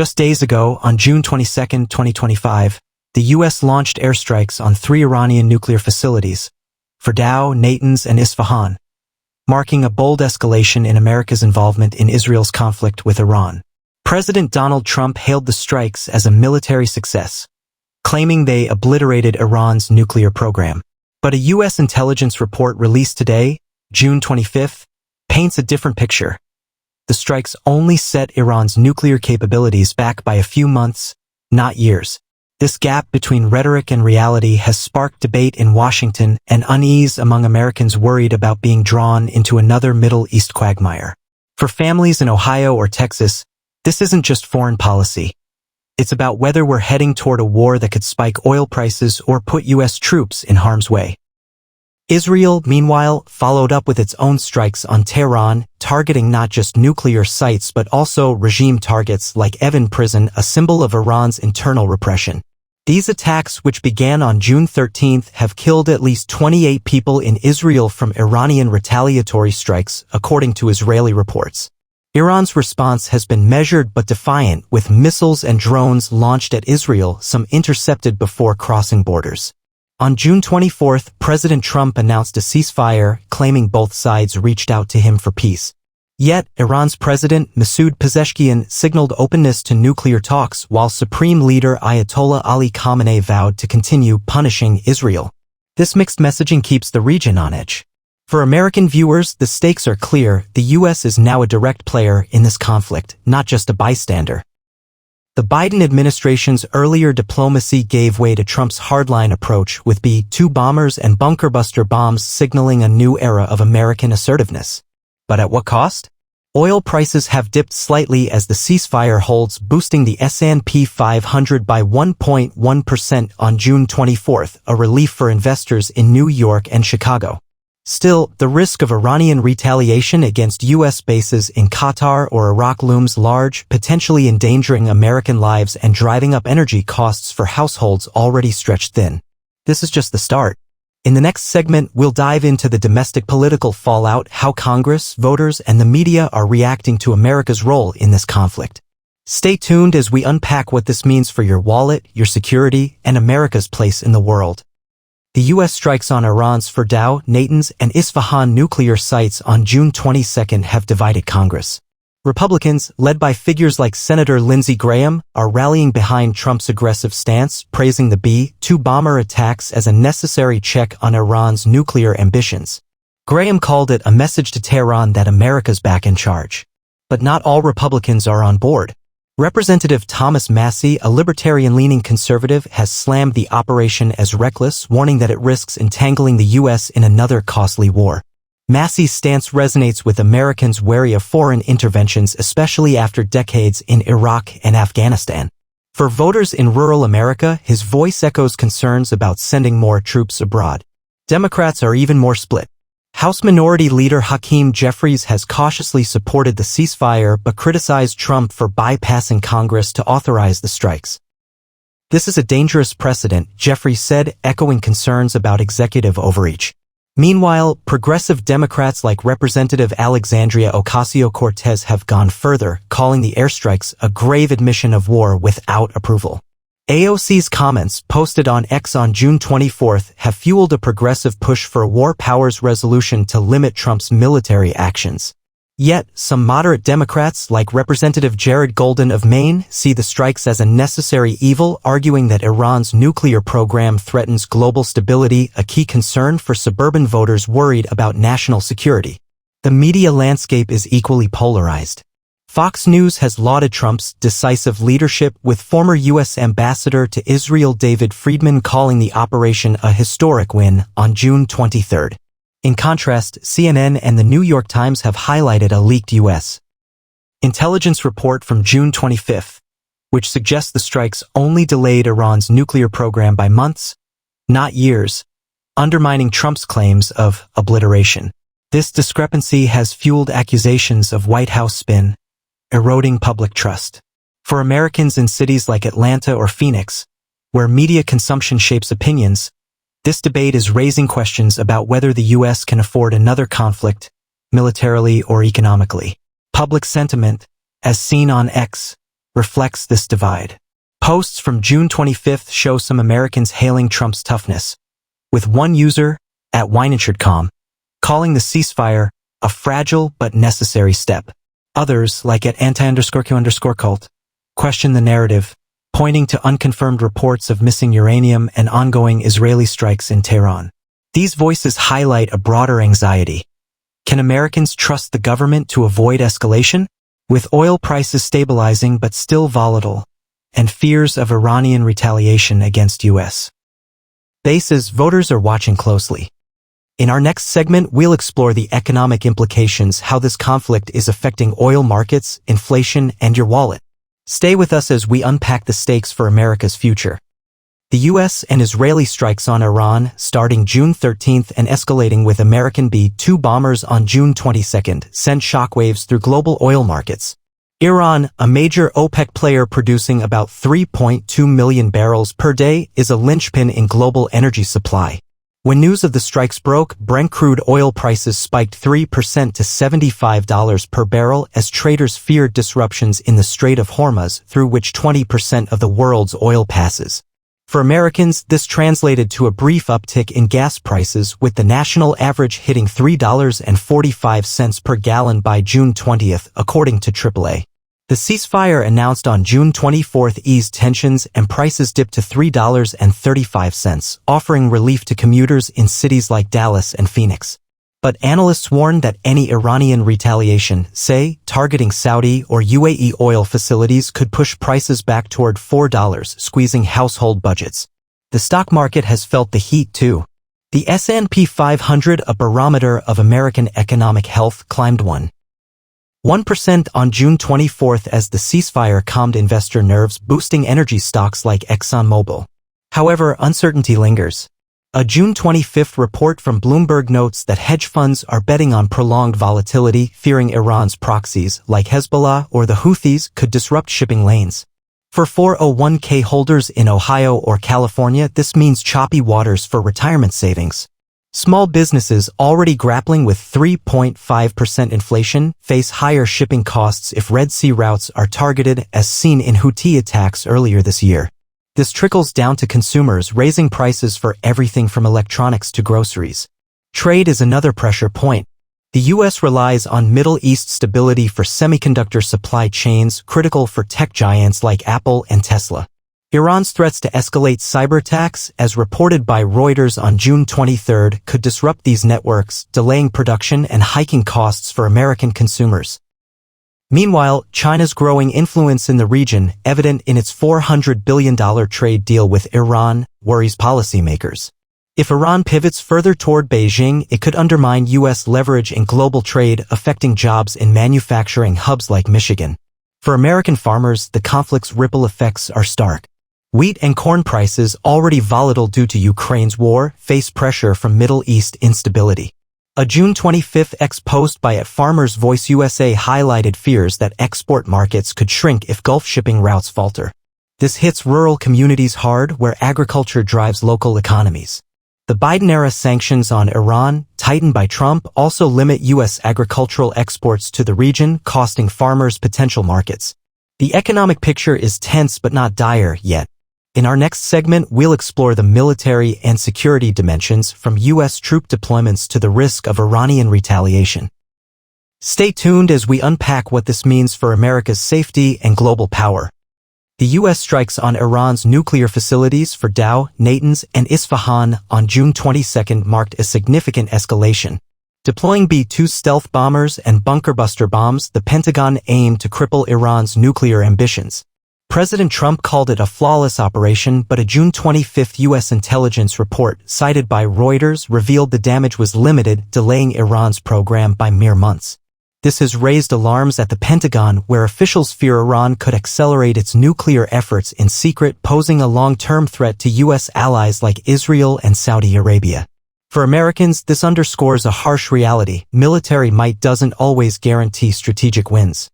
Just days ago, on June 22, 2025, the U.S. launched airstrikes on 3 Iranian nuclear facilities, Fordow, Natanz, and Isfahan, marking a bold escalation in America's involvement in Israel's conflict with Iran. President Donald Trump hailed the strikes as a military success, claiming they obliterated Iran's nuclear program. But a U.S. intelligence report released today, June 25th, paints a different picture. The strikes only set Iran's nuclear capabilities back by a few months, not years. This gap between rhetoric and reality has sparked debate in Washington and unease among Americans worried about being drawn into another Middle East quagmire. For families in Ohio or Texas, this isn't just foreign policy. It's about whether we're heading toward a war that could spike oil prices or put U.S. troops in harm's way. Israel, meanwhile, followed up with its own strikes on Tehran, targeting not just nuclear sites but also regime targets like Evin Prison, a symbol of Iran's internal repression. These attacks, which began on June 13th, have killed at least 28 people in Israel from Iranian retaliatory strikes, according to Israeli reports. Iran's response has been measured but defiant, with missiles and drones launched at Israel, some intercepted before crossing borders. On June 24th, President Trump announced a ceasefire, claiming both sides reached out to him for peace. Yet, Iran's President Masoud Pezeshkian signaled openness to nuclear talks while Supreme Leader Ayatollah Ali Khamenei vowed to continue punishing Israel. This mixed messaging keeps the region on edge. For American viewers, the stakes are clear. The U.S. is now a direct player in this conflict, not just a bystander. The Biden administration's earlier diplomacy gave way to Trump's hardline approach, with B-2 bombers and bunker-buster bombs signaling a new era of American assertiveness. But at what cost? Oil prices have dipped slightly as the ceasefire holds, boosting the S&P 500 by 1.1% on June 24th, a relief for investors in New York and Chicago. Still, the risk of Iranian retaliation against U.S. bases in Qatar or Iraq looms large, potentially endangering American lives and driving up energy costs for households already stretched thin. This is just the start. In the next segment, we'll dive into the domestic political fallout, how Congress, voters, and the media are reacting to America's role in this conflict. Stay tuned as we unpack what this means for your wallet, your security, and America's place in the world. The U.S. strikes on Iran's Fordow, Natanz, and Isfahan nuclear sites on June 22 have divided Congress. Republicans, led by figures like Senator Lindsey Graham, are rallying behind Trump's aggressive stance, praising the B-2 bomber attacks as a necessary check on Iran's nuclear ambitions. Graham called it a message to Tehran that America's back in charge. But not all Republicans are on board. Representative Thomas Massie, a libertarian-leaning conservative, has slammed the operation as reckless, warning that it risks entangling the U.S. in another costly war. Massie's stance resonates with Americans wary of foreign interventions, especially after decades in Iraq and Afghanistan. For voters in rural America, his voice echoes concerns about sending more troops abroad. Democrats are even more split. House Minority Leader Hakeem Jeffries has cautiously supported the ceasefire but criticized Trump for bypassing Congress to authorize the strikes. This is a dangerous precedent, Jeffries said, echoing concerns about executive overreach. Meanwhile, progressive Democrats like Representative Alexandria Ocasio-Cortez have gone further, calling the airstrikes a grave admission of war without approval. AOC's comments, posted on X on June 24th, have fueled a progressive push for a war powers resolution to limit Trump's military actions. Yet, some moderate Democrats, like Representative Jared Golden of Maine, see the strikes as a necessary evil, arguing that Iran's nuclear program threatens global stability, a key concern for suburban voters worried about national security. The media landscape is equally polarized. Fox News has lauded Trump's decisive leadership, with former U.S. Ambassador to Israel David Friedman calling the operation a historic win on June 23. In contrast, CNN and the New York Times have highlighted a leaked U.S. intelligence report from June 25, which suggests the strikes only delayed Iran's nuclear program by months, not years, undermining Trump's claims of obliteration. This discrepancy has fueled accusations of White House spin, eroding public trust. For Americans in cities like Atlanta or Phoenix, where media consumption shapes opinions, this debate is raising questions about whether the U.S. can afford another conflict, militarily or economically. Public sentiment, as seen on X, reflects this divide. Posts from June 25th show some Americans hailing Trump's toughness, with one user, @WineInsuredCom, calling the ceasefire a fragile but necessary step. Others, like @anti_q_cult, question the narrative, pointing to unconfirmed reports of missing uranium and ongoing Israeli strikes in Tehran. These voices highlight a broader anxiety. Can Americans trust the government to avoid escalation? With oil prices stabilizing but still volatile, and fears of Iranian retaliation against U.S. bases, voters are watching closely. In our next segment, we'll explore the economic implications, how this conflict is affecting oil markets, inflation, and your wallet. Stay with us as we unpack the stakes for America's future. The U.S. and Israeli strikes on Iran, starting June 13th and escalating with American B-2 bombers on June 22nd, sent shockwaves through global oil markets. Iran, a major OPEC player producing about 3.2 million barrels per day, is a linchpin in global energy supply. When news of the strikes broke, Brent crude oil prices spiked 3% to $75 per barrel as traders feared disruptions in the Strait of Hormuz, through which 20% of the world's oil passes. For Americans, this translated to a brief uptick in gas prices, with the national average hitting $3.45 per gallon by June 20th, according to AAA. The ceasefire announced on June 24th eased tensions and prices dipped to $3.35, offering relief to commuters in cities like Dallas and Phoenix. But analysts warn that any Iranian retaliation, say, targeting Saudi or UAE oil facilities, could push prices back toward $4, squeezing household budgets. The stock market has felt the heat too. The S&P 500, a barometer of American economic health, climbed 1% on June 24th as the ceasefire calmed investor nerves, boosting energy stocks like ExxonMobil. However, uncertainty lingers. A June 25th report from Bloomberg notes that hedge funds are betting on prolonged volatility, fearing Iran's proxies, like Hezbollah or the Houthis, could disrupt shipping lanes. For 401k holders in Ohio or California, this means choppy waters for retirement savings. Small businesses already grappling with 3.5% inflation face higher shipping costs if Red Sea routes are targeted, as seen in Houthi attacks earlier this year. This trickles down to consumers, raising prices for everything from electronics to groceries. Trade is another pressure point. The U.S. relies on Middle East stability for semiconductor supply chains, critical for tech giants like Apple and Tesla. Iran's threats to escalate cyber attacks, as reported by Reuters on June 23, could disrupt these networks, delaying production and hiking costs for American consumers. Meanwhile, China's growing influence in the region, evident in its $400 billion trade deal with Iran, worries policymakers. If Iran pivots further toward Beijing, it could undermine U.S. leverage in global trade, affecting jobs in manufacturing hubs like Michigan. For American farmers, the conflict's ripple effects are stark. Wheat and corn prices, already volatile due to Ukraine's war, face pressure from Middle East instability. A June 25th post by Farmers Voice USA highlighted fears that export markets could shrink if Gulf shipping routes falter. This hits rural communities hard, where agriculture drives local economies. The Biden-era sanctions on Iran, tightened by Trump, also limit U.S. agricultural exports to the region, costing farmers potential markets. The economic picture is tense but not dire yet. In our next segment, we'll explore the military and security dimensions, from U.S. troop deployments to the risk of Iranian retaliation. Stay tuned as we unpack what this means for America's safety and global power. The U.S. strikes on Iran's nuclear facilities for Fordow, Natanz, and Isfahan on June 22 marked a significant escalation. Deploying B-2 stealth bombers and bunker-buster bombs, the Pentagon aimed to cripple Iran's nuclear ambitions. President Trump called it a flawless operation, but a June 25 U.S. intelligence report, cited by Reuters, revealed the damage was limited, delaying Iran's program by mere months. This has raised alarms at the Pentagon, where officials fear Iran could accelerate its nuclear efforts in secret, posing a long-term threat to U.S. allies like Israel and Saudi Arabia. For Americans, this underscores a harsh reality: military might doesn't always guarantee strategic wins.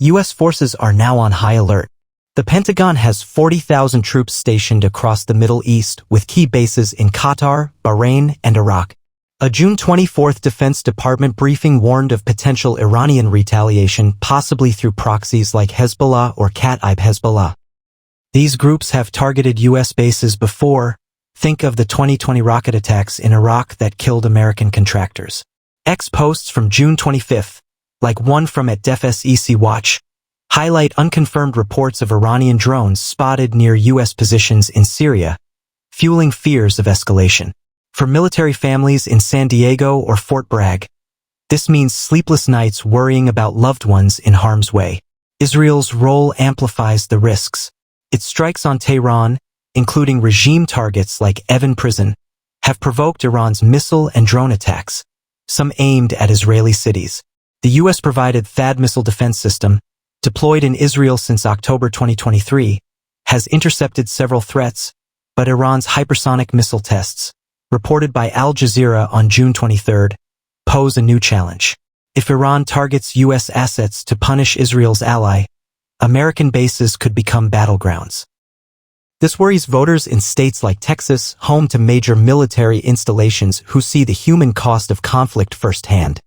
U.S. forces are now on high alert. The Pentagon has 40,000 troops stationed across the Middle East, with key bases in Qatar, Bahrain, and Iraq. A June 24th Defense Department briefing warned of potential Iranian retaliation, possibly through proxies like Hezbollah or Kataib Hezbollah. These groups have targeted U.S. bases before. Think of the 2020 rocket attacks in Iraq that killed American contractors. X posts from June 25th, like one from @DefSEC Watch, highlight unconfirmed reports of Iranian drones spotted near U.S. positions in Syria, fueling fears of escalation. For military families in San Diego or Fort Bragg, this means sleepless nights worrying about loved ones in harm's way. Israel's role amplifies the risks. Its strikes on Tehran, including regime targets like Evin Prison, have provoked Iran's missile and drone attacks, some aimed at Israeli cities. The U.S. provided THAAD missile defense system, deployed in Israel since October 2023, has intercepted several threats, but Iran's hypersonic missile tests, reported by Al Jazeera on June 23, pose a new challenge. If Iran targets U.S. assets to punish Israel's ally, American bases could become battlegrounds. This worries voters in states like Texas, home to major military installations who see the human cost of conflict firsthand.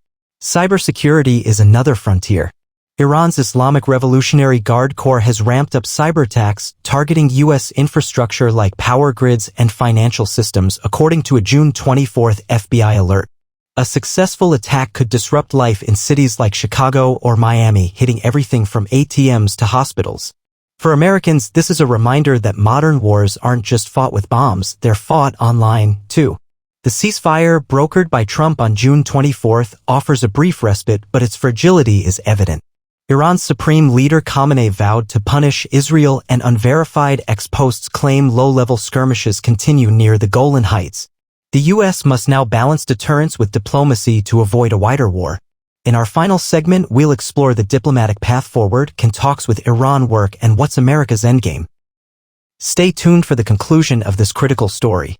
Cybersecurity is another frontier. Iran's Islamic Revolutionary Guard Corps has ramped up cyber attacks targeting U.S. infrastructure like power grids and financial systems, according to a June 24 FBI alert. A successful attack could disrupt life in cities like Chicago or Miami, hitting everything from ATMs to hospitals. For Americans, this is a reminder that modern wars aren't just fought with bombs, they're fought online, too. The ceasefire, brokered by Trump on June 24, offers a brief respite, but its fragility is evident. Iran's supreme leader Khamenei vowed to punish Israel, and unverified ex-posts claim low-level skirmishes continue near the Golan Heights. The U.S. must now balance deterrence with diplomacy to avoid a wider war. In our final segment, we'll explore the diplomatic path forward, can talks with Iran work, and what's America's endgame. Stay tuned for the conclusion of this critical story.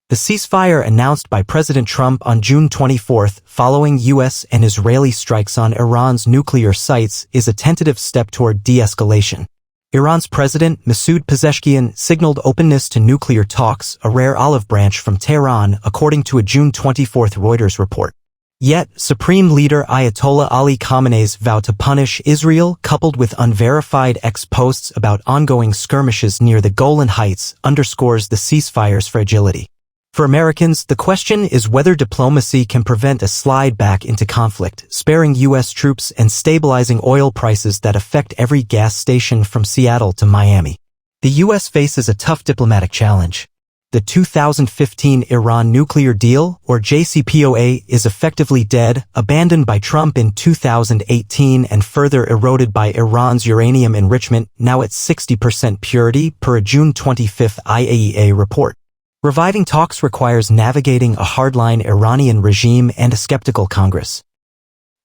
The ceasefire announced by President Trump on June 24, following U.S. and Israeli strikes on Iran's nuclear sites, is a tentative step toward de-escalation. Iran's President, Masoud Pezeshkian, signaled openness to nuclear talks, a rare olive branch from Tehran, according to a June 24 Reuters report. Yet, Supreme Leader Ayatollah Ali Khamenei's vow to punish Israel, coupled with unverified ex-posts about ongoing skirmishes near the Golan Heights, underscores the ceasefire's fragility. For Americans, the question is whether diplomacy can prevent a slide back into conflict, sparing U.S. troops and stabilizing oil prices that affect every gas station from Seattle to Miami. The U.S. faces a tough diplomatic challenge. The 2015 Iran nuclear deal, or JCPOA, is effectively dead, abandoned by Trump in 2018 and further eroded by Iran's uranium enrichment, now at 60% purity, per a June 25 IAEA report. Reviving talks requires navigating a hardline Iranian regime and a skeptical Congress.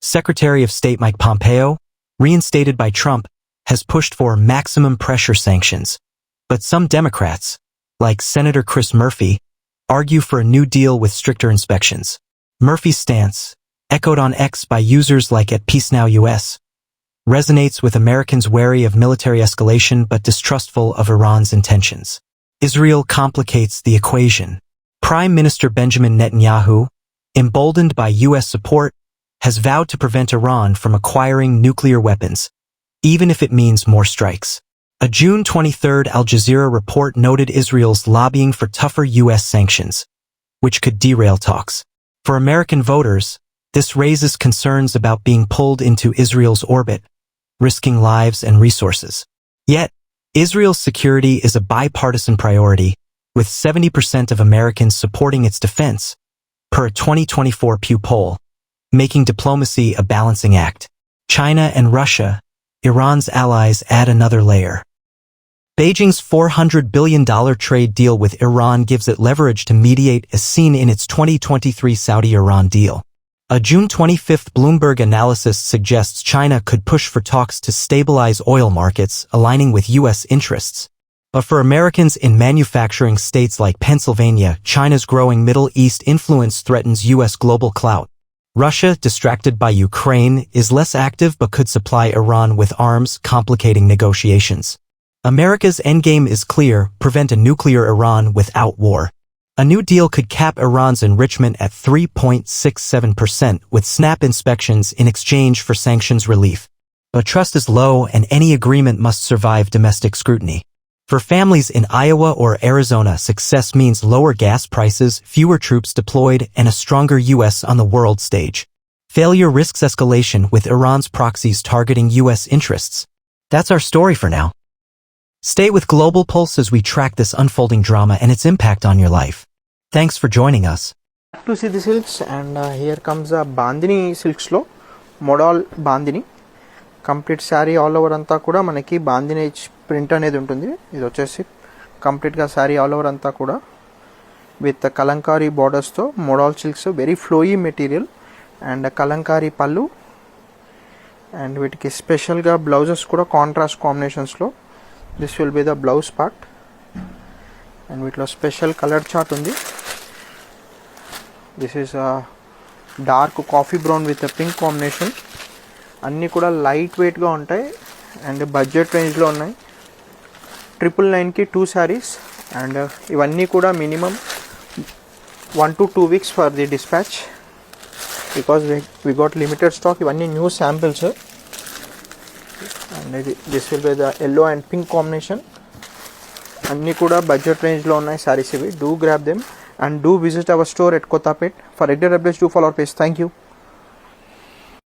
Secretary of State Mike Pompeo, reinstated by Trump, has pushed for maximum pressure sanctions. But some Democrats, like Senator Chris Murphy, argue for a new deal with stricter inspections. Murphy's stance, echoed on X by users like @PeaceNowUS, resonates with Americans wary of military escalation but distrustful of Iran's intentions. Israel complicates the equation. Prime Minister Benjamin Netanyahu, emboldened by U.S. support, has vowed to prevent Iran from acquiring nuclear weapons, even if it means more strikes. A June 23 Al Jazeera report noted Israel's lobbying for tougher U.S. sanctions, which could derail talks. For American voters, this raises concerns about being pulled into Israel's orbit, risking lives and resources. Yet, Israel's security is a bipartisan priority, with 70% of Americans supporting its defense, per a 2024 Pew poll, making diplomacy a balancing act. China and Russia, Iran's allies, add another layer. Beijing's $400 billion trade deal with Iran gives it leverage to mediate, as seen in its 2023 Saudi-Iran deal. A June 25 Bloomberg analysis suggests China could push for talks to stabilize oil markets, aligning with U.S. interests. But for Americans in manufacturing states like Pennsylvania, China's growing Middle East influence threatens U.S. global clout. Russia, distracted by Ukraine, is less active but could supply Iran with arms, complicating negotiations. America's endgame is clear: prevent a nuclear Iran without war. A new deal could cap Iran's enrichment at 3.67% with snap inspections in exchange for sanctions relief. But trust is low and any agreement must survive domestic scrutiny. For families in Iowa or Arizona, success means lower gas prices, fewer troops deployed, and a stronger U.S. on the world stage. Failure risks escalation with Iran's proxies targeting U.S. interests. That's our story for now. Stay with Global Pulse as we track this unfolding drama and its impact on your life. Thanks for joining us. Back to see the silks, and here comes a Bandhani silks lo modal Bandhani. Complete sari all over అంతా కూడా మనకి bandhani print అనేది ఉంటుంది. ఇది వచ్చేసి కంప్లీట్గా sari all over అంతా కూడా విత్ కలంకారీ బార్డర్స్తో model silks, very flowy material and Kalamkari పళ్ళు. అండ్ వీటికి స్పెషల్గా బ్లౌజెస్ కూడా కాంట్రాస్ట్ కాంబినేషన్స్లో. This will be the blouse part. And వీటిలో స్పెషల్ కలర్ చార్ట్ ఉంది. This is dark coffee brown with pink combination. అన్నీ కూడా లైట్ వెయిట్గా ఉంటాయి అండ్ బడ్జెట్ రేంజ్లో ఉన్నాయి. 999కి 2 శారీస్. అండ్ ఇవన్నీ కూడా minimum 1 to 2 weeks for the dispatch because we got limited stock. ఇవన్నీ new samples. And this will be the yellow and pink combination. అన్నీ కూడా బడ్జెట్ రేంజ్లో ఉన్నాయి శారీస్ ఇవి. Do grab them and do visit our store at Kotapet. For regular updates, do follow our page. Thank you.